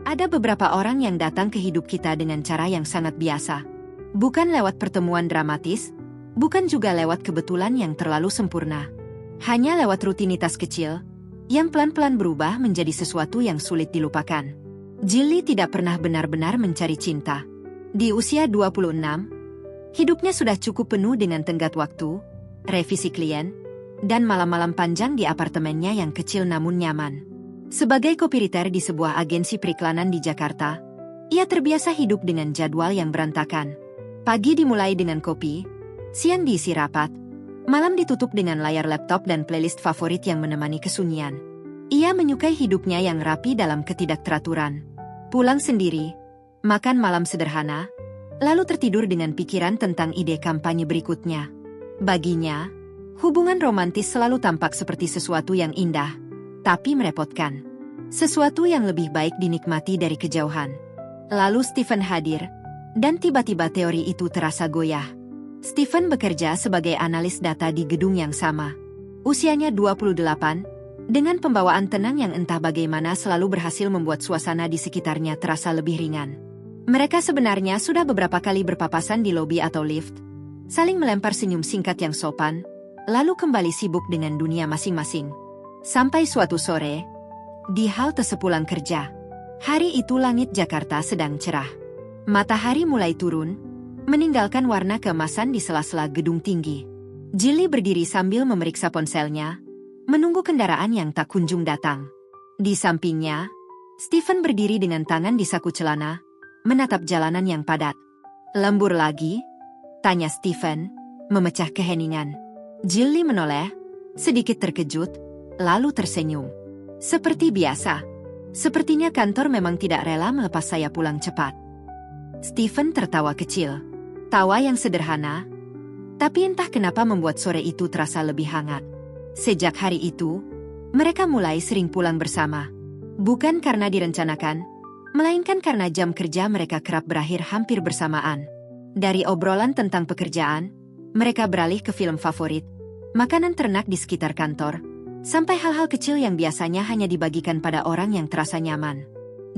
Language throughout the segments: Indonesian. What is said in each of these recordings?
Ada beberapa orang yang datang ke hidup kita dengan cara yang sangat biasa. Bukan lewat pertemuan dramatis, bukan juga lewat kebetulan yang terlalu sempurna. Hanya lewat rutinitas kecil, yang pelan-pelan berubah menjadi sesuatu yang sulit dilupakan. Jilly tidak pernah benar-benar mencari cinta. Di usia 26, hidupnya sudah cukup penuh dengan tenggat waktu, revisi klien, dan malam-malam panjang di apartemennya yang kecil namun nyaman. Sebagai copywriter di sebuah agensi periklanan di Jakarta, ia terbiasa hidup dengan jadwal yang berantakan. Pagi dimulai dengan kopi, siang diisi rapat, malam ditutup dengan layar laptop dan playlist favorit yang menemani kesunyian. Ia menyukai hidupnya yang rapi dalam ketidakteraturan. Pulang sendiri, makan malam sederhana, lalu tertidur dengan pikiran tentang ide kampanye berikutnya. Baginya, hubungan romantis selalu tampak seperti sesuatu yang indah, tapi merepotkan. Sesuatu yang lebih baik dinikmati dari kejauhan. Lalu Stephen hadir, dan tiba-tiba teori itu terasa goyah. Stephen bekerja sebagai analis data di gedung yang sama. Usianya 28, dengan pembawaan tenang yang entah bagaimana selalu berhasil membuat suasana di sekitarnya terasa lebih ringan. Mereka sebenarnya sudah beberapa kali berpapasan di lobi atau lift, saling melempar senyum singkat yang sopan, lalu kembali sibuk dengan dunia masing-masing. Sampai suatu sore, di halte sepulang kerja. Hari itu langit Jakarta sedang cerah. Matahari mulai turun, meninggalkan warna keemasan di sela-sela gedung tinggi. Jilly berdiri sambil memeriksa ponselnya, menunggu kendaraan yang tak kunjung datang. Di sampingnya, Stephen berdiri dengan tangan di saku celana, menatap jalanan yang padat. "Lembur lagi?" tanya Stephen, memecah keheningan. Jilly menoleh, sedikit terkejut, lalu tersenyum. Seperti biasa. Sepertinya kantor memang tidak rela melepas saya pulang cepat. Stephen tertawa kecil. Tawa yang sederhana, tapi entah kenapa membuat sore itu terasa lebih hangat. Sejak hari itu, mereka mulai sering pulang bersama. Bukan karena direncanakan, melainkan karena jam kerja mereka kerap berakhir hampir bersamaan. Dari obrolan tentang pekerjaan, mereka beralih ke film favorit, makanan ternak di sekitar kantor, sampai hal-hal kecil yang biasanya hanya dibagikan pada orang yang terasa nyaman.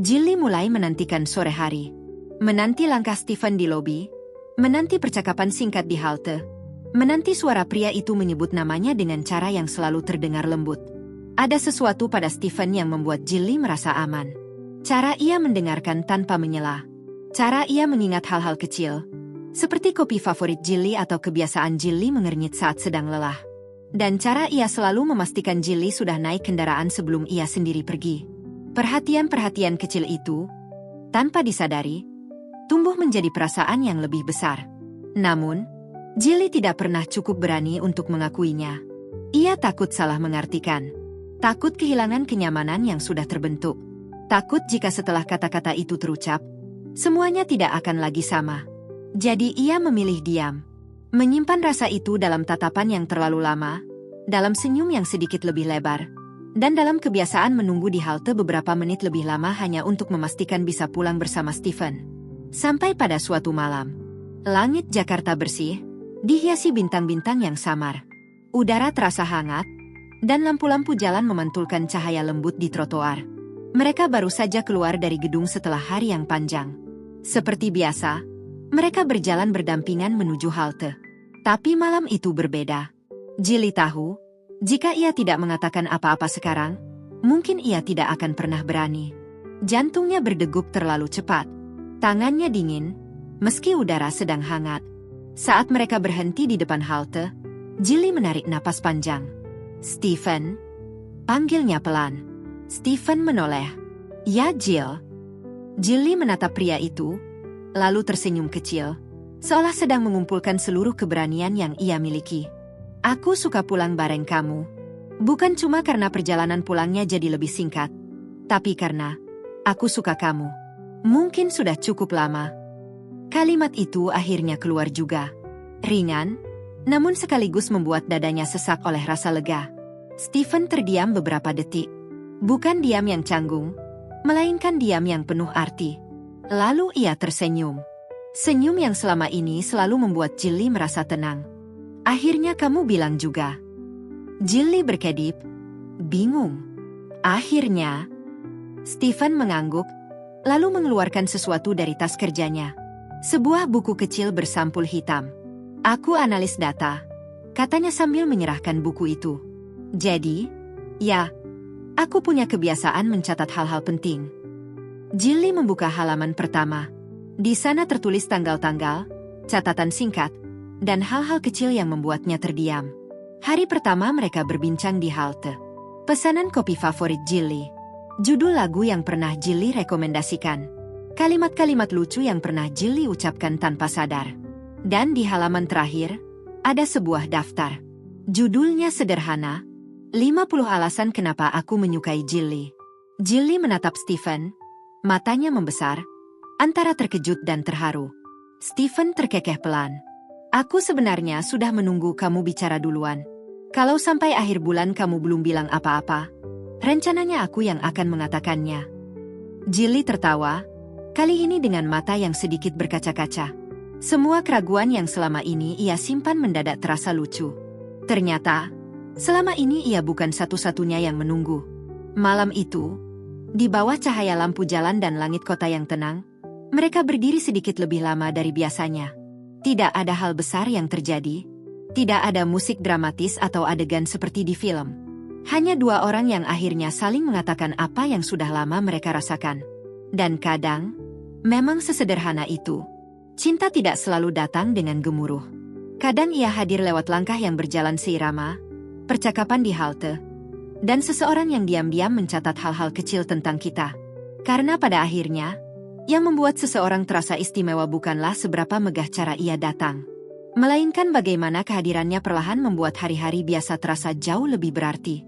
Jilly mulai menantikan sore hari. Menanti langkah Stephen di lobi, menanti percakapan singkat di halte, menanti suara pria itu menyebut namanya dengan cara yang selalu terdengar lembut. Ada sesuatu pada Stephen yang membuat Jilly merasa aman. Cara ia mendengarkan tanpa menyela. Cara ia mengingat hal-hal kecil, seperti kopi favorit Jilly atau kebiasaan Jilly mengernyit saat sedang lelah. Dan cara ia selalu memastikan Jilly sudah naik kendaraan sebelum ia sendiri pergi. Perhatian-perhatian kecil itu, tanpa disadari, tumbuh menjadi perasaan yang lebih besar. Namun, Jilly tidak pernah cukup berani untuk mengakuinya. Ia takut salah mengartikan. Takut kehilangan kenyamanan yang sudah terbentuk. Takut jika setelah kata-kata itu terucap, semuanya tidak akan lagi sama. Jadi ia memilih diam. Menyimpan rasa itu dalam tatapan yang terlalu lama, dalam senyum yang sedikit lebih lebar, dan dalam kebiasaan menunggu di halte beberapa menit lebih lama hanya untuk memastikan bisa pulang bersama Stephen. Sampai pada suatu malam, langit Jakarta bersih, dihiasi bintang-bintang yang samar. Udara terasa hangat, dan lampu-lampu jalan memantulkan cahaya lembut di trotoar. Mereka baru saja keluar dari gedung setelah hari yang panjang. Seperti biasa, mereka berjalan berdampingan menuju halte. Tapi malam itu berbeda. Jilly tahu, jika ia tidak mengatakan apa-apa sekarang, mungkin ia tidak akan pernah berani. Jantungnya berdegup terlalu cepat. Tangannya dingin, meski udara sedang hangat. Saat mereka berhenti di depan halte, Jilly menarik napas panjang. "Stephen," panggilnya pelan. Stephen menoleh. "Ya, Jill." Jilly menatap pria itu, lalu tersenyum kecil, seolah sedang mengumpulkan seluruh keberanian yang ia miliki. "Aku suka pulang bareng kamu. Bukan cuma karena perjalanan pulangnya jadi lebih singkat, tapi karena aku suka kamu. Mungkin sudah cukup lama." Kalimat itu akhirnya keluar juga. Ringan, namun sekaligus membuat dadanya sesak oleh rasa lega. Stephen terdiam beberapa detik. Bukan diam yang canggung, melainkan diam yang penuh arti. Lalu ia tersenyum. Senyum yang selama ini selalu membuat Jilly merasa tenang. "Akhirnya kamu bilang juga." Jilly berkedip, bingung. "Akhirnya?" Stephen mengangguk, lalu mengeluarkan sesuatu dari tas kerjanya. Sebuah buku kecil bersampul hitam. Aku analis data, katanya sambil menyerahkan buku itu. Jadi, ya, aku punya kebiasaan mencatat hal-hal penting. Jilly membuka halaman pertama. Di sana tertulis tanggal-tanggal, catatan singkat, dan hal-hal kecil yang membuatnya terdiam. Hari pertama mereka berbincang di halte. Pesanan kopi favorit Jilly. Judul lagu yang pernah Jilly rekomendasikan. Kalimat-kalimat lucu yang pernah Jilly ucapkan tanpa sadar. Dan di halaman terakhir, ada sebuah daftar. Judulnya sederhana, 50 alasan kenapa aku menyukai Jilly. Jilly menatap Stephen, matanya membesar, antara terkejut dan terharu. Stephen terkekeh pelan. Aku sebenarnya sudah menunggu kamu bicara duluan. Kalau sampai akhir bulan kamu belum bilang apa-apa, rencananya aku yang akan mengatakannya. Jilly tertawa, kali ini dengan mata yang sedikit berkaca-kaca. Semua keraguan yang selama ini ia simpan mendadak terasa lucu. Ternyata, selama ini ia bukan satu-satunya yang menunggu. Malam itu, di bawah cahaya lampu jalan dan langit kota yang tenang, mereka berdiri sedikit lebih lama dari biasanya. Tidak ada hal besar yang terjadi. Tidak ada musik dramatis atau adegan seperti di film. Hanya dua orang yang akhirnya saling mengatakan apa yang sudah lama mereka rasakan. Dan kadang, memang sesederhana itu. Cinta tidak selalu datang dengan gemuruh. Kadang ia hadir lewat langkah yang berjalan seirama, percakapan di halte, dan seseorang yang diam-diam mencatat hal-hal kecil tentang kita. Karena pada akhirnya, yang membuat seseorang terasa istimewa bukanlah seberapa megah cara ia datang, melainkan bagaimana kehadirannya perlahan membuat hari-hari biasa terasa jauh lebih berarti.